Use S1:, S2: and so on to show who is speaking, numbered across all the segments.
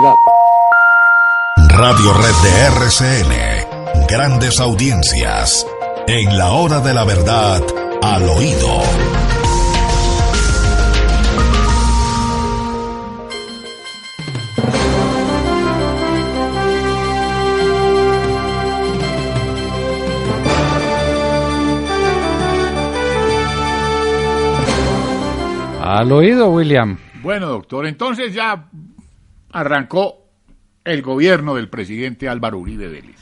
S1: Radio Red de RCN. Grandes audiencias. En la hora de la verdad, al oído.
S2: Al oído, William.
S3: Bueno, doctor, entonces ya arrancó el gobierno del presidente Álvaro Uribe Vélez.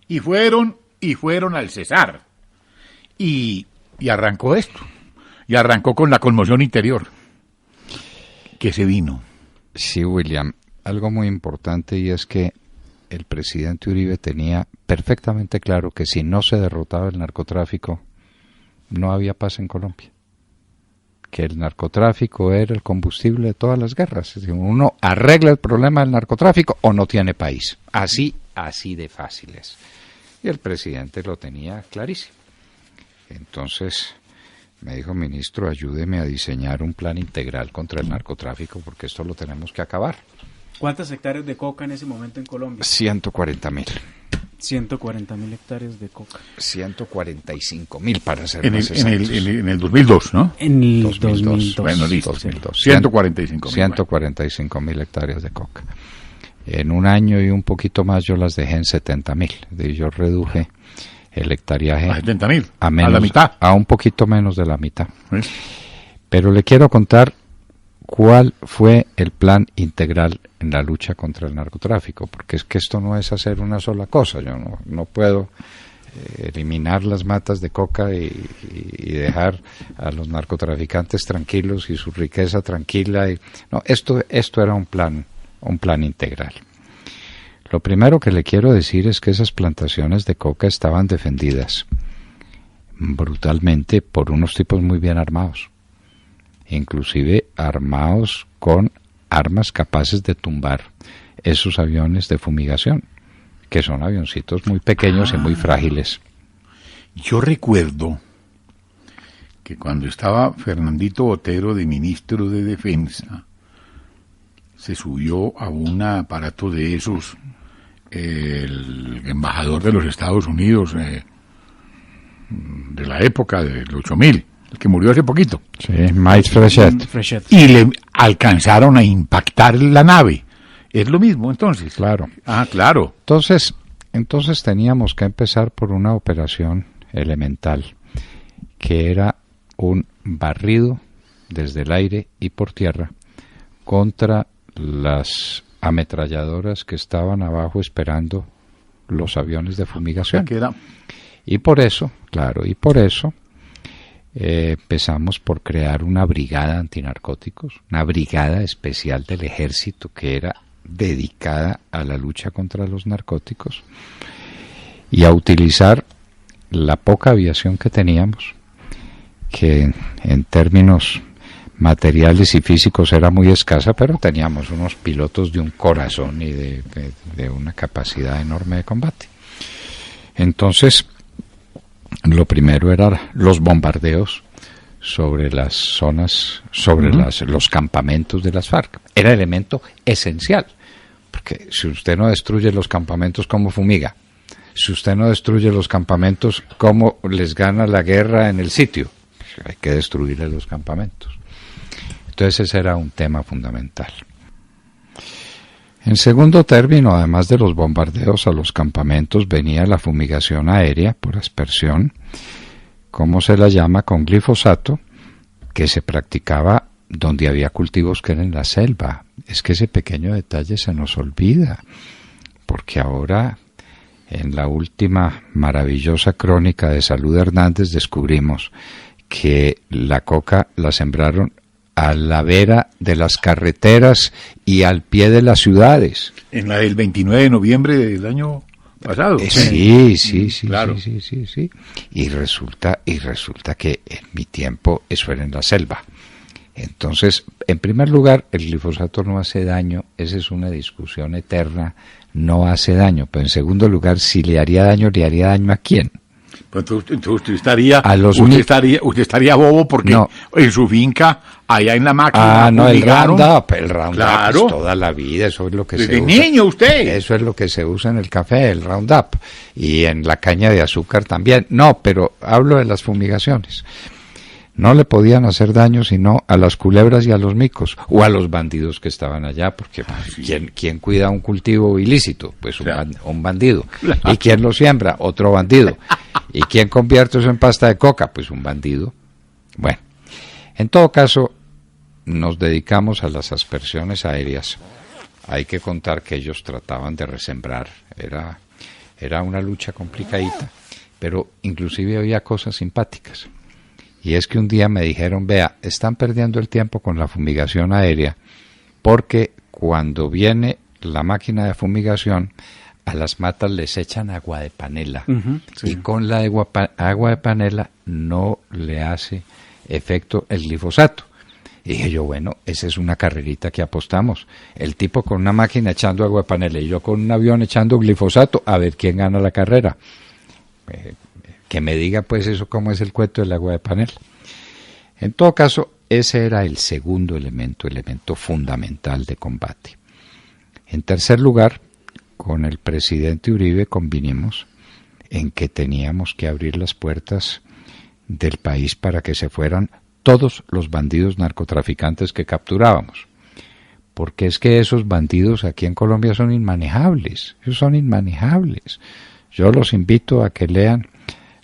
S3: Y fueron al Cesar. Y arrancó esto. Y arrancó con la conmoción interior. Que se vino.
S2: Sí, William. Algo muy importante, y es que el presidente Uribe tenía perfectamente claro que si no se derrotaba el narcotráfico, no había paz en Colombia. Que el narcotráfico era el combustible de todas las guerras. Es decir, uno arregla el problema del narcotráfico o no tiene país. Así de fácil es. Y el presidente lo tenía clarísimo. Entonces me dijo: ministro, ayúdeme a diseñar un plan integral contra el narcotráfico, porque esto lo tenemos que acabar.
S4: ¿Cuántas hectáreas de coca en ese momento en Colombia?
S2: 140.000.
S4: 140.000 hectáreas de coca.
S2: 145.000 para ser
S3: en
S2: más
S3: exactos. En el 2002, ¿no?
S4: En el 2002.
S3: Bueno, listo.
S2: 2002.
S3: 145.000
S2: hectáreas de coca. En un año y un poquito más yo las dejé en 70.000. Yo reduje el hectareaje
S3: a 70.000,
S2: a menos,
S3: a la mitad.
S2: A un poquito menos de la mitad.
S3: ¿Sí?
S2: Pero le quiero contar cuál fue el plan integral en la lucha contra el narcotráfico, porque es que esto no es hacer una sola cosa. Yo no puedo eliminar las matas de coca y dejar a los narcotraficantes tranquilos y su riqueza tranquila. No, esto era un plan integral. Lo primero que le quiero decir es que esas plantaciones de coca estaban defendidas brutalmente por unos tipos muy bien armados, inclusive armados con armas capaces de tumbar esos aviones de fumigación, que son avioncitos muy pequeños y muy frágiles.
S3: Yo recuerdo que cuando estaba Fernandito Botero de ministro de Defensa, se subió a un aparato de esos el embajador de los Estados Unidos de la época del 8000, el que murió hace poquito.
S2: Sí, Mike Frechette.
S3: Y le alcanzaron a impactar la nave. Es lo mismo, entonces.
S2: Claro.
S3: Ah, claro.
S2: Entonces teníamos que empezar por una operación elemental, que era un barrido desde el aire y por tierra contra las ametralladoras que estaban abajo esperando los aviones de fumigación. Y por eso empezamos por crear una brigada antinarcóticos, una brigada especial del ejército que era dedicada a la lucha contra los narcóticos y a utilizar la poca aviación que teníamos, que en términos materiales y físicos era muy escasa, pero teníamos unos pilotos de un corazón y de una capacidad enorme de combate. Entonces, lo primero eran los bombardeos sobre las zonas, sobre los campamentos de las FARC. Era elemento esencial, porque si usted no destruye los campamentos, ¿cómo fumiga? Si usted no destruye los campamentos, ¿cómo les gana la guerra en el sitio? Hay que destruir los campamentos. Entonces ese era un tema fundamental. En segundo término, además de los bombardeos a los campamentos, venía la fumigación aérea por aspersión, como se la llama, con glifosato, que se practicaba donde había cultivos que eran en la selva. Es que ese pequeño detalle se nos olvida, porque ahora, en la última maravillosa crónica de Salud Hernández, descubrimos que la coca la sembraron a la vera de las carreteras y al pie de las ciudades.
S3: En la del 29 de noviembre del año pasado.
S2: Sí,
S3: claro.
S2: Sí. Y resulta que en mi tiempo eso era en la selva. Entonces, en primer lugar, el glifosato no hace daño, esa es una discusión eterna, no hace daño. Pero en segundo lugar, si le haría daño ¿a quién?
S3: Pues entonces usted estaría,
S2: A los
S3: usted estaría bobo porque
S2: No.
S3: en su finca, allá en la máquina,
S2: No, el
S3: fumigaron.
S2: Roundup
S3: Claro.
S2: es toda la vida, eso es lo que
S3: Desde
S2: se usa.
S3: niño usted.
S2: Eso es lo que se usa en el café, el Roundup, y en la caña de azúcar también. No, pero hablo de las fumigaciones. No le podían hacer daño sino a las culebras y a los micos, o a los bandidos que estaban allá, porque
S3: sí.
S2: ¿quién cuida un cultivo ilícito? Pues
S3: Claro.
S2: un bandido.
S3: Claro.
S2: ¿Y quién lo siembra? Otro bandido. ¿Y quién convierte eso en pasta de coca? Pues un bandido. Bueno, en todo caso, nos dedicamos a las aspersiones aéreas. Hay que contar que ellos trataban de resembrar. Era una lucha complicadita, pero inclusive había cosas simpáticas. Y es que un día me dijeron, vea, están perdiendo el tiempo con la fumigación aérea, porque cuando viene la máquina de fumigación, a las matas les echan agua de panela.
S4: Sí.
S2: Y con la agua de panela no le hace efecto el glifosato. Y dije yo, bueno, esa es una carrerita que apostamos. El tipo con una máquina echando agua de panela y yo con un avión echando glifosato, a ver quién gana la carrera. Que me diga pues eso cómo es el cuento del agua de panela. En todo caso, ese era el segundo elemento fundamental de combate. En tercer lugar, con el presidente Uribe convinimos en que teníamos que abrir las puertas del país para que se fueran todos los bandidos narcotraficantes que capturábamos. Porque es que esos bandidos aquí en Colombia son inmanejables. Ellos son inmanejables. Yo los invito a que lean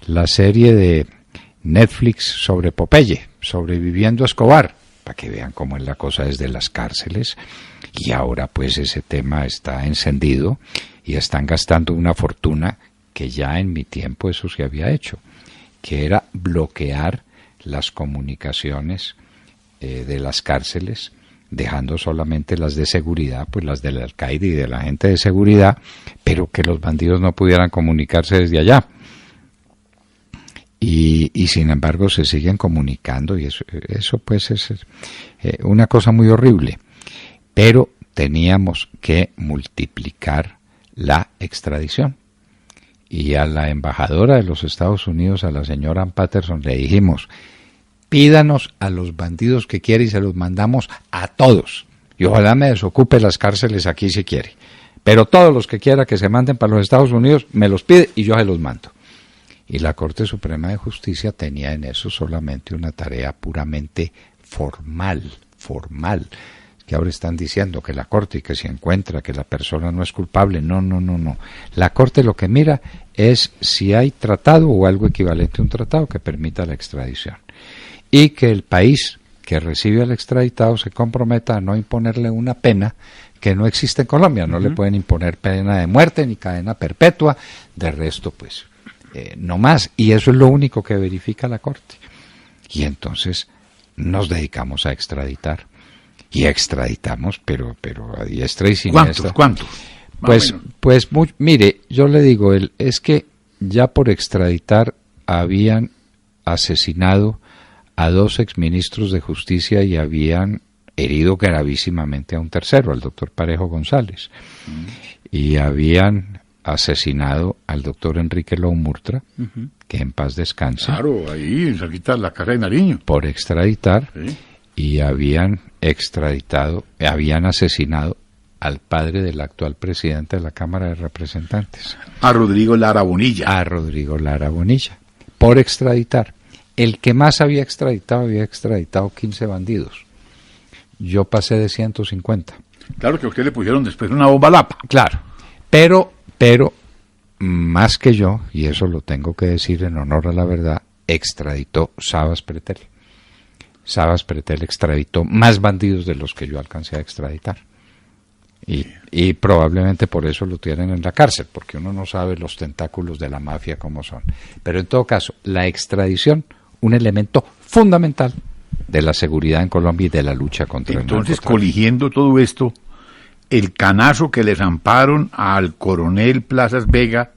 S2: la serie de Netflix sobre Popeye, sobreviviendo a Escobar, para que vean cómo es la cosa desde las cárceles. Y ahora pues ese tema está encendido y están gastando una fortuna que ya en mi tiempo eso se había hecho, que era bloquear las comunicaciones de las cárceles, dejando solamente las de seguridad, pues las del alcaide y de la gente de seguridad, pero que los bandidos no pudieran comunicarse desde allá. Y sin embargo se siguen comunicando y eso pues es una cosa muy horrible. Pero teníamos que multiplicar la extradición. Y a la embajadora de los Estados Unidos, a la señora Ann Patterson, le dijimos, pídanos a los bandidos que quiere y se los mandamos a todos. Y ojalá me desocupe las cárceles aquí si quiere. Pero todos los que quiera que se manden para los Estados Unidos, me los pide y yo se los mando. Y la Corte Suprema de Justicia tenía en eso solamente una tarea puramente formal. Que ahora están diciendo que la Corte y que si encuentra que la persona no es culpable. No. La Corte lo que mira es si hay tratado o algo equivalente a un tratado que permita la extradición. Y que el país que recibe al extraditado se comprometa a no imponerle una pena que no existe en Colombia. No le pueden imponer pena de muerte ni cadena perpetua. De resto, pues, no más. Y eso es lo único que verifica la Corte. Y entonces nos dedicamos a extraditar. Y extraditamos, pero a diestra y siniestra.
S3: ¿Cuántos?
S2: Mire, yo le digo, es que ya por extraditar habían asesinado a 2 exministros de justicia y habían herido gravísimamente a un tercero, al doctor Parejo González. Y habían asesinado al doctor Enrique Loumurtra, que en paz descanse.
S3: Claro, ahí, cerquita de la casa de Nariño.
S2: Por extraditar.
S3: Sí.
S2: Y habían asesinado al padre del actual presidente de la Cámara de Representantes.
S3: A Rodrigo Lara Bonilla.
S2: Por extraditar. El que más había extraditado 15 bandidos. Yo pasé de 150.
S3: Claro que a usted le pusieron después una bomba lapa.
S2: Claro, pero más que yo, y eso lo tengo que decir en honor a la verdad, extraditó Sabas Pretel. Sabas Pretel extraditó más bandidos de los que yo alcancé a extraditar. Y probablemente por eso lo tienen en la cárcel, porque uno no sabe los tentáculos de la mafia cómo son. Pero en todo caso, la extradición, un elemento fundamental de la seguridad en Colombia y de la lucha contra el narcotráfico.
S3: Entonces, coligiendo todo esto, el canazo que le zamparon al coronel Plazas Vega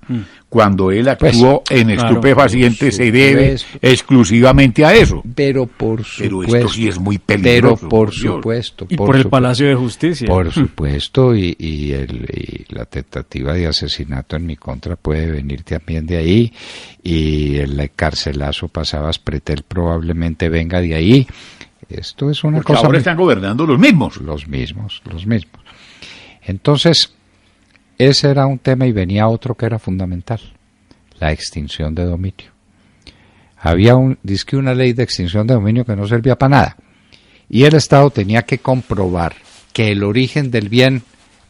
S3: cuando él actuó en estupefacientes se debe exclusivamente a eso.
S2: Pero por supuesto.
S3: Pero esto sí es muy peligroso.
S2: Pero por supuesto.
S4: Y por el Palacio de Justicia.
S2: Por supuesto, y la tentativa de asesinato en mi contra puede venir también de ahí, y el carcelazo Pasabas Pretel probablemente venga de ahí. Esto es una
S3: Porque
S2: cosa...
S3: ahora están gobernando los mismos.
S2: Los mismos. Entonces, ese era un tema y venía otro que era fundamental, la extinción de dominio. Había una ley de extinción de dominio que no servía para nada, y el Estado tenía que comprobar que el origen del bien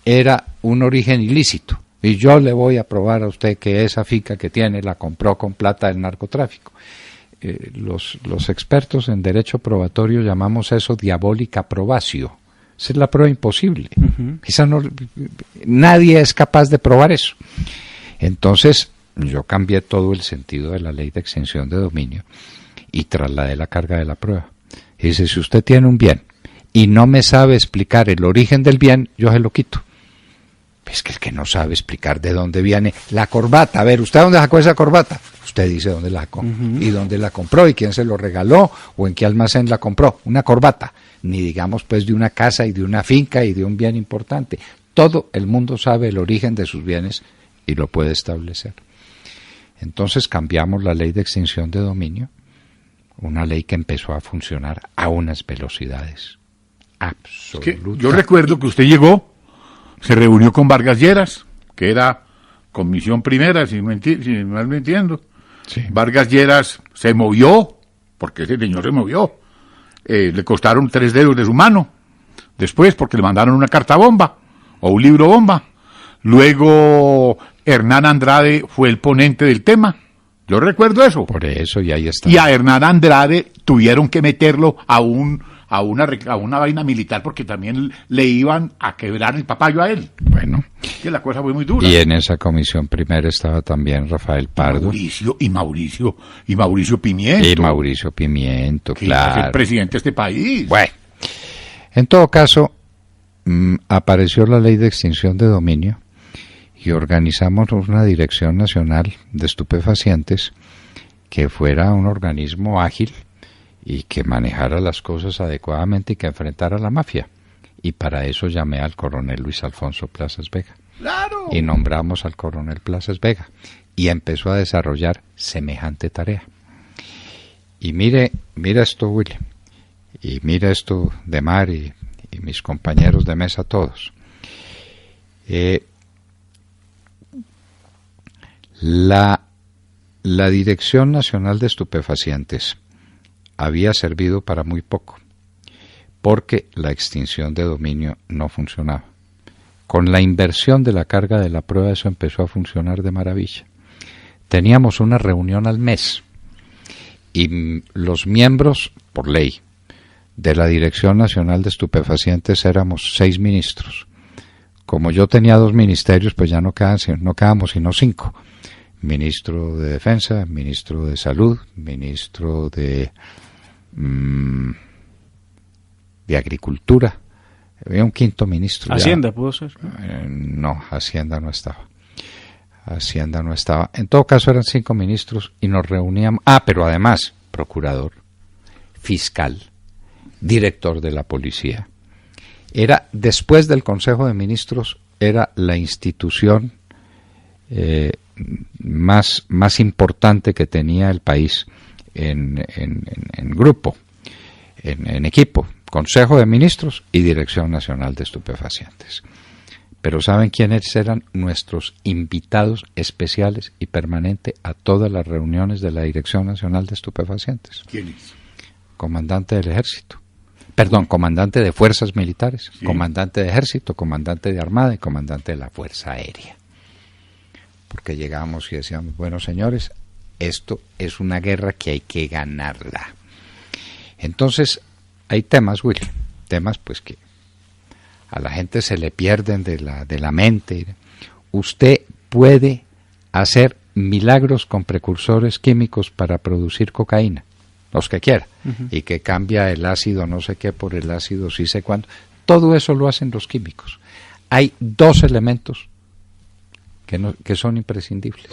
S2: era un origen ilícito. Y yo le voy a probar a usted que esa finca que tiene la compró con plata del narcotráfico. Los expertos en derecho probatorio llamamos eso diabólica probatio. Esa es la prueba imposible. Nadie es capaz de probar eso. Entonces, yo cambié todo el sentido de la ley de extinción de dominio y trasladé la carga de la prueba. Y dice, si usted tiene un bien y no me sabe explicar el origen del bien, yo se lo quito. Es que el que no sabe explicar de dónde viene la corbata. A ver, ¿usted dónde sacó esa corbata? Usted dice dónde la sacó, y dónde la compró, y quién se lo regaló, o en qué almacén la compró. Una corbata. Ni digamos pues de una casa y de una finca y de un bien importante. Todo el mundo sabe el origen de sus bienes y lo puede establecer. Entonces cambiamos la ley de extinción de dominio, una ley que empezó a funcionar a unas velocidades absolutas.
S3: Yo recuerdo que usted llegó, se reunió con Vargas Lleras, que era comisión primera, si mal me entiendo.
S2: Sí.
S3: Vargas Lleras se movió, porque ese señor se movió. Le costaron 3 dedos de su mano. Después, porque le mandaron una carta bomba, o un libro bomba. Luego, Hernán Andrade fue el ponente del tema. Yo recuerdo eso.
S2: Por eso, y ahí está.
S3: Y a Hernán Andrade tuvieron que meterlo a una vaina militar porque también le iban a quebrar el papayo a él.
S2: Bueno.
S3: Que la cosa fue muy dura.
S2: Y en esa comisión primera estaba también Rafael Pardo.
S3: Y Mauricio Pimiento.
S2: Y Mauricio Pimiento,
S3: que
S2: claro.
S3: iba a ser presidente de este país.
S2: Bueno, en todo caso, apareció la ley de extinción de dominio y organizamos una Dirección Nacional de Estupefacientes que fuera un organismo ágil y que manejara las cosas adecuadamente y que enfrentara a la mafia. Y para eso llamé al coronel Luis Alfonso Plazas Vega.
S3: ¡Claro!
S2: Y nombramos al coronel Plazas Vega. Y empezó a desarrollar semejante tarea. Y mira esto, Willy. Y mira esto de Mar y mis compañeros de mesa todos. La Dirección Nacional de Estupefacientes había servido para muy poco, porque la extinción de dominio no funcionaba. Con la inversión de la carga de la prueba eso empezó a funcionar de maravilla. Teníamos una reunión al mes y los miembros, por ley, de la Dirección Nacional de Estupefacientes éramos 6 ministros. Como yo tenía 2 ministerios, pues ya no quedábamos sino 5. Ministro de Defensa, ministro de Salud, ministro de Agricultura. Había un 5º ministro.
S4: ¿Hacienda pudo ser?
S2: No, Hacienda no estaba. En todo caso eran 5 ministros y nos reuníamos. Pero además, procurador, fiscal, director de la policía. Era, después del Consejo de Ministros, era la institución más importante que tenía el país en grupo, en equipo, Consejo de Ministros y Dirección Nacional de Estupefacientes. Pero ¿saben quiénes eran nuestros invitados especiales y permanentes a todas las reuniones de la Dirección Nacional de Estupefacientes?
S3: ¿Quiénes?
S2: Comandante del Ejército. Perdón, comandante de Fuerzas Militares,
S3: sí.
S2: Comandante de Ejército, comandante de Armada y comandante de la Fuerza Aérea. Porque llegábamos y decíamos, bueno, señores, esto es una guerra que hay que ganarla. Entonces, hay temas, Willy, temas pues que a la gente se le pierden de la mente. Usted puede hacer milagros con precursores químicos para producir cocaína, los que quiera, y que cambia el ácido no sé qué por el ácido sí sé cuánto. Todo eso lo hacen los químicos. hay dos elementos que son imprescindibles.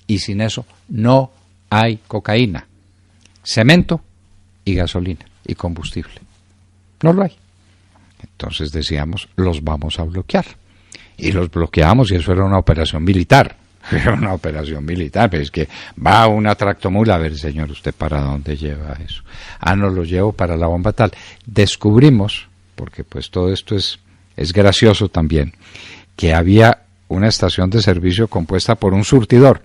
S2: Y sin eso no hay cocaína. Cemento y gasolina y combustible. No lo hay. Entonces decíamos, los vamos a bloquear. Y los bloqueamos y eso era una operación militar. Era una operación militar, pero es que va una tractomula, a ver, señor, ¿usted para dónde lleva eso? No lo llevo para la bomba tal. Descubrimos, porque pues todo esto es gracioso también, que había una estación de servicio compuesta por un surtidor,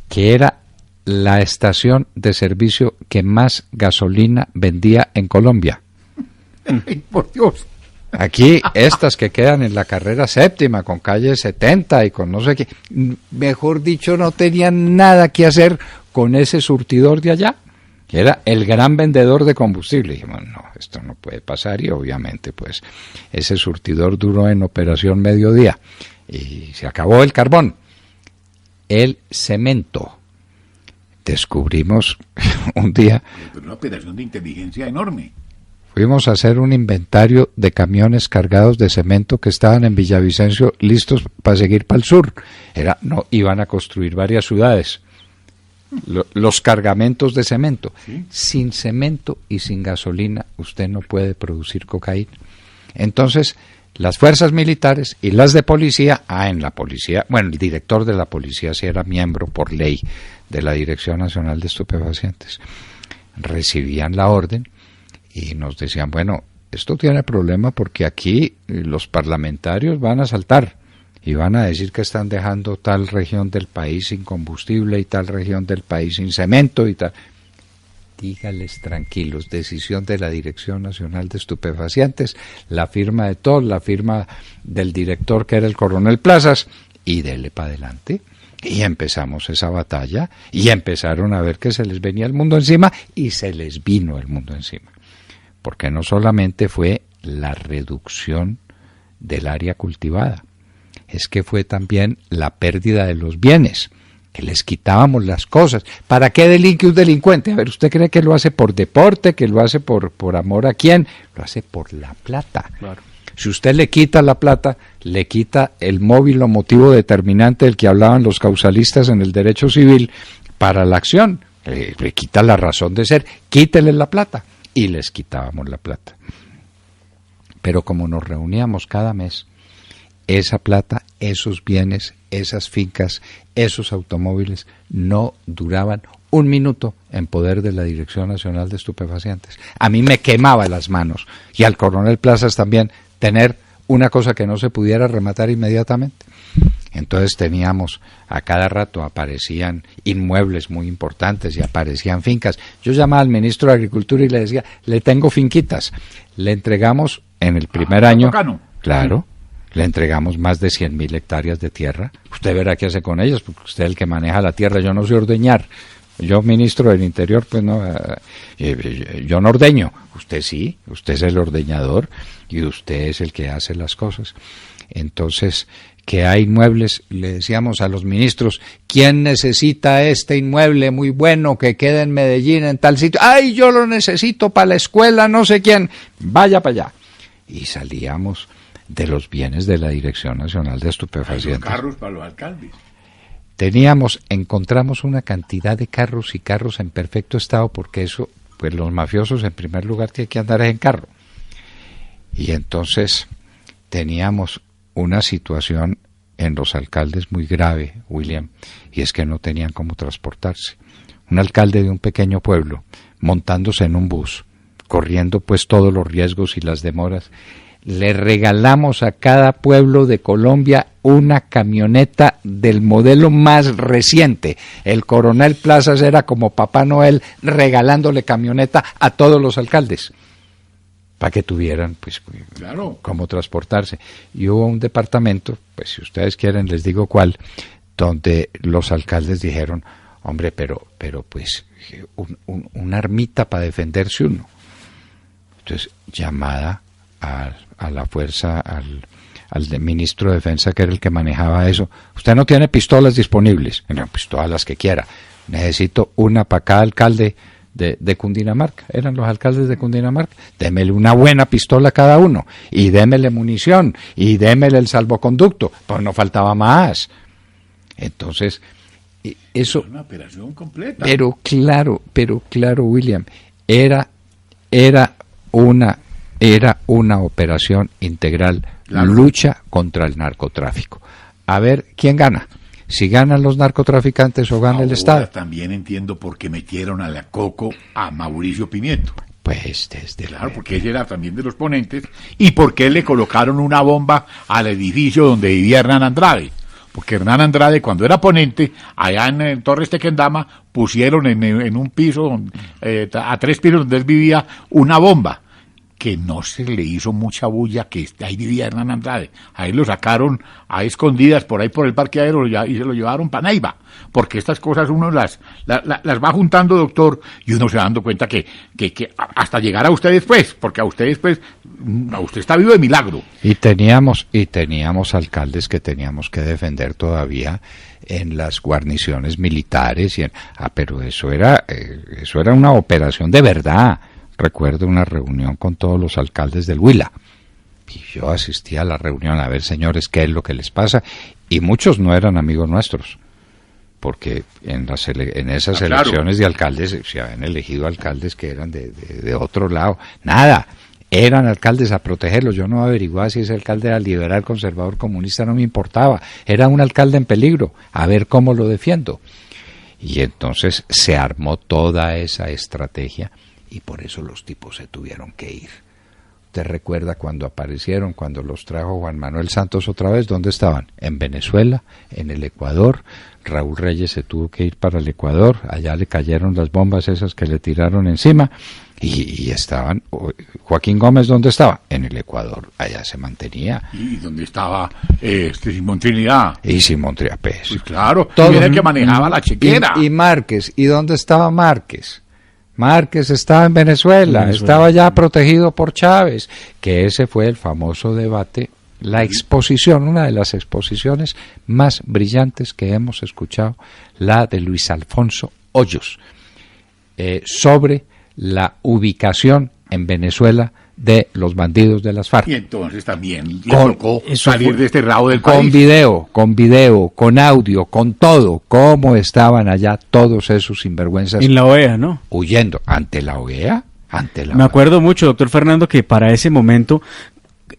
S2: que era la estación de servicio que más gasolina vendía en Colombia.
S3: Por Dios.
S2: Aquí, estas que quedan en la carrera séptima, con calle 70 y con no sé qué, mejor dicho, no tenían nada que hacer con ese surtidor de allá, que era el gran vendedor de combustible. Y dijimos, no, esto no puede pasar, y obviamente, pues, ese surtidor duró en operación mediodía, y se acabó el carbón. El cemento. Descubrimos un día...
S3: Una operación de inteligencia enorme.
S2: Fuimos a hacer un inventario de camiones cargados de cemento que estaban en Villavicencio listos para seguir para el sur. No iban a construir varias ciudades. Los cargamentos de cemento. ¿Sí? Sin cemento y sin gasolina usted no puede producir cocaína. Entonces, las fuerzas militares y las de policía, en la policía, bueno, el director de la policía sí era miembro por ley de la Dirección Nacional de Estupefacientes, recibían la orden y nos decían, bueno, esto tiene problema porque aquí los parlamentarios van a saltar y van a decir que están dejando tal región del país sin combustible y tal región del país sin cemento y tal. Dígales tranquilos, decisión de la Dirección Nacional de Estupefacientes, la firma de todos, la firma del director que era el coronel Plazas, y dele para adelante. Y empezamos esa batalla y empezaron a ver que se les venía el mundo encima, y se les vino el mundo encima. Porque no solamente fue la reducción del área cultivada, es que fue también la pérdida de los bienes, que les quitábamos las cosas. ¿Para qué delinque un delincuente? A ver, ¿usted cree que lo hace por deporte, que lo hace por amor a quién? Lo hace por la plata. Claro. Si usted le quita la plata, le quita el móvil o motivo determinante del que hablaban los causalistas en el derecho civil para la acción. Le quita la razón de ser, quítele la plata. Y les quitábamos la plata. Pero como nos reuníamos cada mes, esa plata, esos bienes, esas fincas, esos automóviles no duraban un minuto en poder de la Dirección Nacional de Estupefacientes. A mí me quemaba las manos, y al coronel Plazas también, tener una cosa que no se pudiera rematar inmediatamente. Entonces teníamos, a cada rato aparecían inmuebles muy importantes y aparecían fincas. Yo llamaba al ministro de Agricultura y le decía, le tengo finquitas. Le entregamos en el primer año, claro, le entregamos más de 100.000 hectáreas de tierra. Usted verá qué hace con ellas, porque usted es el que maneja la tierra. Yo no sé ordeñar. Yo, ministro del Interior, pues no, yo no ordeño. Usted sí, usted es el ordeñador y usted es el que hace las cosas. Entonces, que hay inmuebles, le decíamos a los ministros, ¿quién necesita este inmueble muy bueno que queda en Medellín, en tal sitio? ¡Ay, yo lo necesito para la escuela, no sé quién! Vaya para allá. Y salíamos de los bienes de la Dirección Nacional de Estupefacientes.
S3: Los carros para los alcaldes.
S2: Encontramos una cantidad de carros y carros en perfecto estado, porque eso, pues los mafiosos en primer lugar tienen que andar en carro. Y entonces teníamos una situación en los alcaldes muy grave, William, y es que no tenían cómo transportarse. Un alcalde de un pequeño pueblo, montándose en un bus, corriendo pues todos los riesgos y las demoras, le regalamos a cada pueblo de Colombia una camioneta del modelo más reciente. El coronel Plazas era como Papá Noel regalándole camioneta a todos los alcaldes para que tuvieran pues claro cómo transportarse. Y hubo un departamento, pues si ustedes quieren les digo cuál, donde los alcaldes dijeron, hombre, pero pues una armita para defenderse uno. Entonces, llamada a la fuerza, al ministro de Defensa, que era el que manejaba eso. Usted no tiene pistolas disponibles. No, pues todas las que quiera. Necesito una para cada alcalde de Cundinamarca, eran los alcaldes de Cundinamarca. Démele una buena pistola a cada uno, y démele munición, y démele el salvoconducto, pues no faltaba más. Entonces, eso...
S3: Es una operación completa.
S2: Pero claro, William, era una operación integral,
S3: claro.
S2: Lucha contra el narcotráfico. A ver, ¿quién gana? Si ganan los narcotraficantes o gana el Estado.
S3: También entiendo por qué metieron a la Coco a Mauricio Pimiento.
S2: Pues desde
S3: claro, porque él era también de los ponentes, y por qué le colocaron una bomba al edificio donde vivía Hernán Andrade. Porque Hernán Andrade, cuando era ponente, allá en Torres Tequendama, pusieron en un piso, a 3 pisos donde él vivía, una bomba, que no se le hizo mucha bulla, que ahí vivía Hernán Andrade. Ahí lo sacaron a escondidas por ahí por el parqueadero y se lo llevaron para Neiva. Porque estas cosas uno las va juntando, doctor, y uno se va dando cuenta que hasta llegar a usted después, porque a usted después, a usted está vivo de milagro.
S2: Y teníamos alcaldes que teníamos que defender todavía en las guarniciones militares, pero eso era una operación de verdad. Recuerdo una reunión con todos los alcaldes del Huila, y yo asistí a la reunión a ver, señores, qué es lo que les pasa, y muchos no eran amigos nuestros, porque en esas elecciones de alcaldes se habían elegido alcaldes que eran de otro lado. Nada, eran alcaldes a protegerlos. Yo no averiguaba si ese alcalde era liberal, conservador, comunista, no me importaba, era un alcalde en peligro, a ver cómo lo defiendo. Y entonces se armó toda esa estrategia, y por eso los tipos se tuvieron que ir. ¿Usted recuerda cuando aparecieron, cuando los trajo Juan Manuel Santos otra vez? ¿Dónde estaban? En Venezuela, en el Ecuador. Raúl Reyes se tuvo que ir para el Ecuador, allá le cayeron las bombas esas que le tiraron encima, y estaban... Joaquín Gómez, ¿dónde estaba? En el Ecuador, allá se mantenía.
S3: ¿Y dónde estaba Simón Trinidad?
S2: Y Simón Trinidad, pues
S3: claro, era el que manejaba la chequera.
S2: Y Márquez, ¿y dónde estaba Márquez? Márquez estaba en Venezuela, estaba ya protegido por Chávez, que ese fue el famoso debate, la exposición, una de las exposiciones más brillantes que hemos escuchado, la de Luis Alfonso Hoyos, sobre la ubicación en Venezuela de los bandidos de las FARC.
S3: Y entonces también le tocó salir de este rabo del
S2: país. Con video, con audio, con todo, cómo estaban allá todos esos sinvergüenzas.
S4: En la OEA, ¿no?
S2: Huyendo. ¿Ante la OEA?
S4: Me acuerdo mucho, doctor Fernando, que para ese momento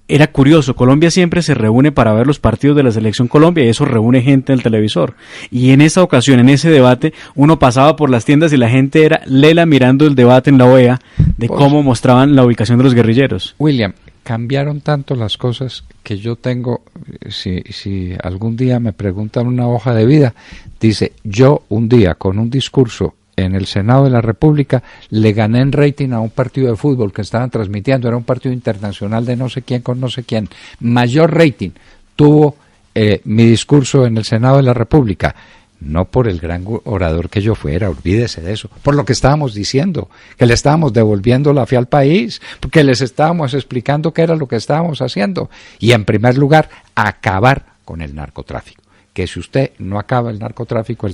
S4: era curioso. Colombia siempre se reúne para ver los partidos de la Selección Colombia, y eso reúne gente en el televisor. Y en esa ocasión, en ese debate, uno pasaba por las tiendas y la gente era lela mirando el debate en la OEA de cómo mostraban la ubicación de los guerrilleros.
S2: William, cambiaron tanto las cosas que yo tengo, si algún día me preguntan una hoja de vida, dice, yo un día con un discurso en el Senado de la República le gané en rating a un partido de fútbol que estaban transmitiendo, era un partido internacional de no sé quién con no sé quién, mayor rating tuvo mi discurso en el Senado de la República, no por el gran orador que yo fuera, olvídese de eso, por lo que estábamos diciendo, que le estábamos devolviendo la fe al país, porque les estábamos explicando qué era lo que estábamos haciendo, y en primer lugar, acabar con el narcotráfico. Que si usted no acaba el narcotráfico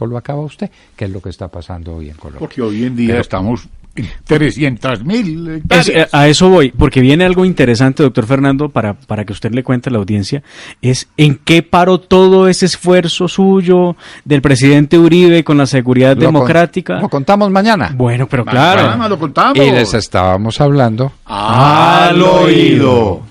S2: lo acaba usted, que es lo que está pasando hoy en Colombia.
S3: Porque hoy en día estamos en 300.000 hectáreas.
S4: A eso voy, porque viene algo interesante, doctor Fernando, para que usted le cuente a la audiencia, es en qué paró todo ese esfuerzo suyo del presidente Uribe con la seguridad democrática.
S2: Lo contamos mañana.
S4: Bueno, pero claro.
S3: Mañana lo contamos.
S2: Y les estábamos hablando
S3: al oído.